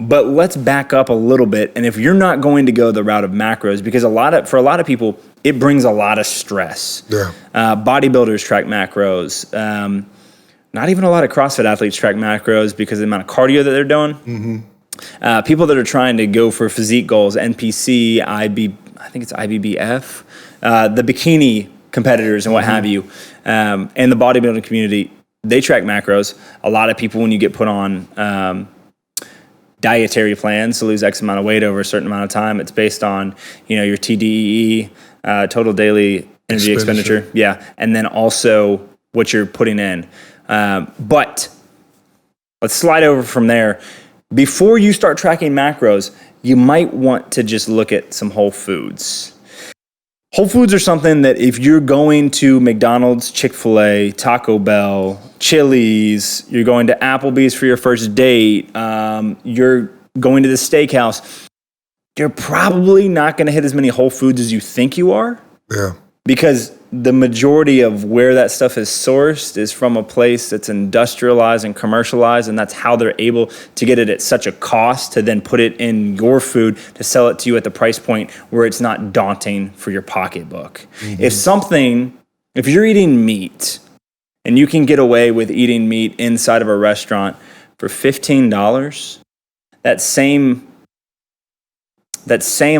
But let's back up a little bit. And if you're not going to go the route of macros, because for a lot of people, it brings a lot of stress. Yeah. Bodybuilders track macros. Not even a lot of CrossFit athletes track macros because of the amount of cardio that they're doing. Mm-hmm. People that are trying to go for physique goals, NPC, I think it's IBBF, the bikini competitors and what have you, and the bodybuilding community, they track macros. A lot of people, when you get put on dietary plans to lose X amount of weight over a certain amount of time, it's based on, your TDEE, total daily energy expenditure. Yeah. And then also what you're putting in. But let's slide over from there. Before you start tracking macros, you might want to just look at some whole foods. Whole foods are something that if you're going to McDonald's, Chick-fil-A, Taco Bell, Chili's, you're going to Applebee's for your first date, you're going to the steakhouse, you're probably not going to hit as many whole foods as you think you are. Yeah. Because the majority of where that stuff is sourced is from a place that's industrialized and commercialized, and that's how they're able to get it at such a cost to then put it in your food to sell it to you at the price point where it's not daunting for your pocketbook. Mm-hmm. If you're eating meat and you can get away with eating meat inside of a restaurant for $15, that same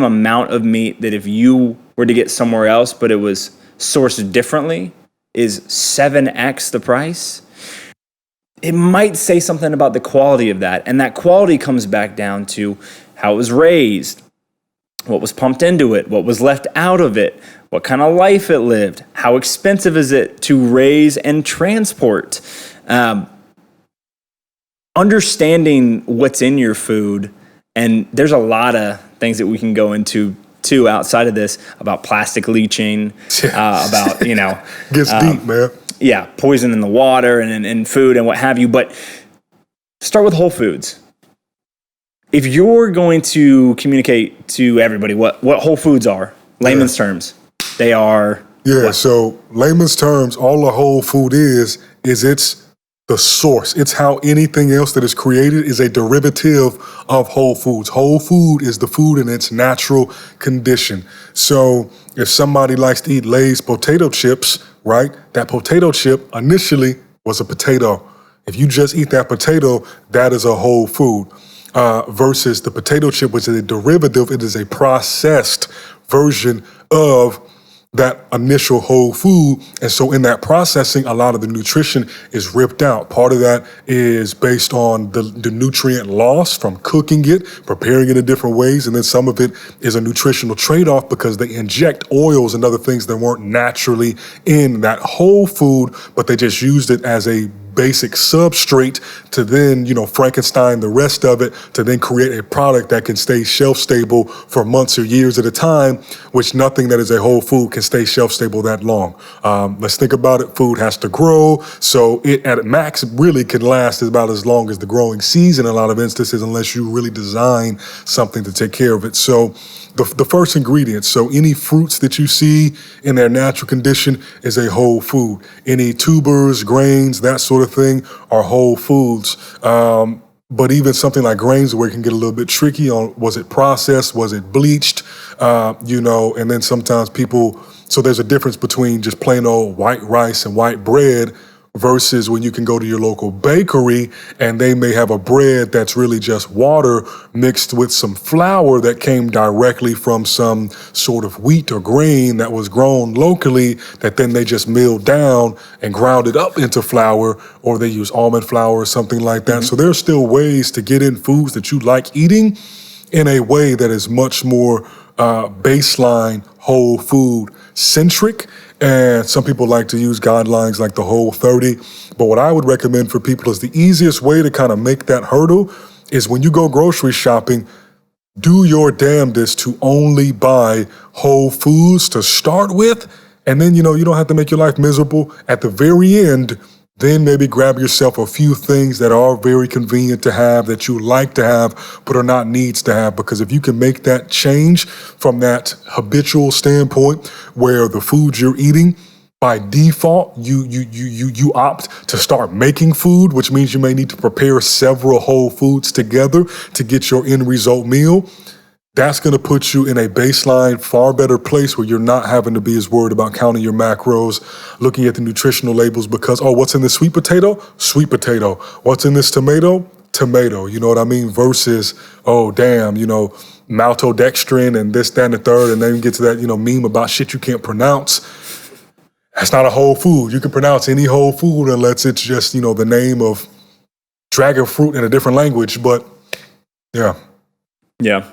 amount of meat that if you were to get somewhere else, but it was sourced differently, is 7x the price, it might say something about the quality of that. And that quality comes back down to how it was raised, what was pumped into it, what was left out of it, what kind of life it lived, how expensive is it to raise and transport. Understanding what's in your food, and there's a lot of things that we can go into too outside of this about plastic leaching, about, gets deep, man. Yeah, poison in the water and in food and what have you. But start with whole foods. If you're going to communicate to everybody what whole foods are, layman's terms, they are. Yeah, what? So layman's terms, all a whole food is it's the source. It's how anything else that is created is a derivative of whole foods. Whole food is the food in its natural condition. So if somebody likes to eat Lay's potato chips, right, that potato chip initially was a potato. If you just eat that potato, that is a whole food. Versus the potato chip, which is a derivative, it is a processed version of that initial whole food. And so in that processing, a lot of the nutrition is ripped out. Part of that is based on the nutrient loss from cooking it, preparing it in different ways. And then some of it is a nutritional trade-off because they inject oils and other things that weren't naturally in that whole food, but they just used it as a basic substrate to then, Frankenstein the rest of it to then create a product that can stay shelf stable for months or years at a time, which nothing that is a whole food can stay shelf stable that long. Let's think about it. Food has to grow. So it at max really can last about as long as the growing season in a lot of instances, unless you really design something to take care of it. So the first ingredient, so any fruits that you see in their natural condition is a whole food. Any tubers, grains, that sort of thing are whole foods. But even something like grains where it can get a little bit tricky on, was it processed, was it bleached, and then sometimes so there's a difference between just plain old white rice and white bread versus when you can go to your local bakery and they may have a bread that's really just water mixed with some flour that came directly from some sort of wheat or grain that was grown locally that then they just milled down and ground it up into flour, or they use almond flour or something like that. Mm-hmm. So there's still ways to get in foods that you like eating in a way that is much more baseline whole food centric. And some people like to use guidelines like the Whole30. But what I would recommend for people is the easiest way to kind of make that hurdle is when you go grocery shopping, do your damnedest to only buy whole foods to start with. And then, you don't have to make your life miserable at the very end. Then maybe grab yourself a few things that are very convenient to have, that you like to have, but are not needs to have. Because if you can make that change from that habitual standpoint where the food you're eating by default, you opt to start making food, which means you may need to prepare several whole foods together to get your end result meal. That's going to put you in a baseline, far better place where you're not having to be as worried about counting your macros, looking at the nutritional labels because, oh, what's in this sweet potato? Sweet potato. What's in this tomato? Tomato. You know what I mean? Versus, oh, damn, maltodextrin and this, that, and the third, and then you get to that, meme about shit you can't pronounce. That's not a whole food. You can pronounce any whole food unless it's just, the name of dragon fruit in a different language. But, yeah. Yeah.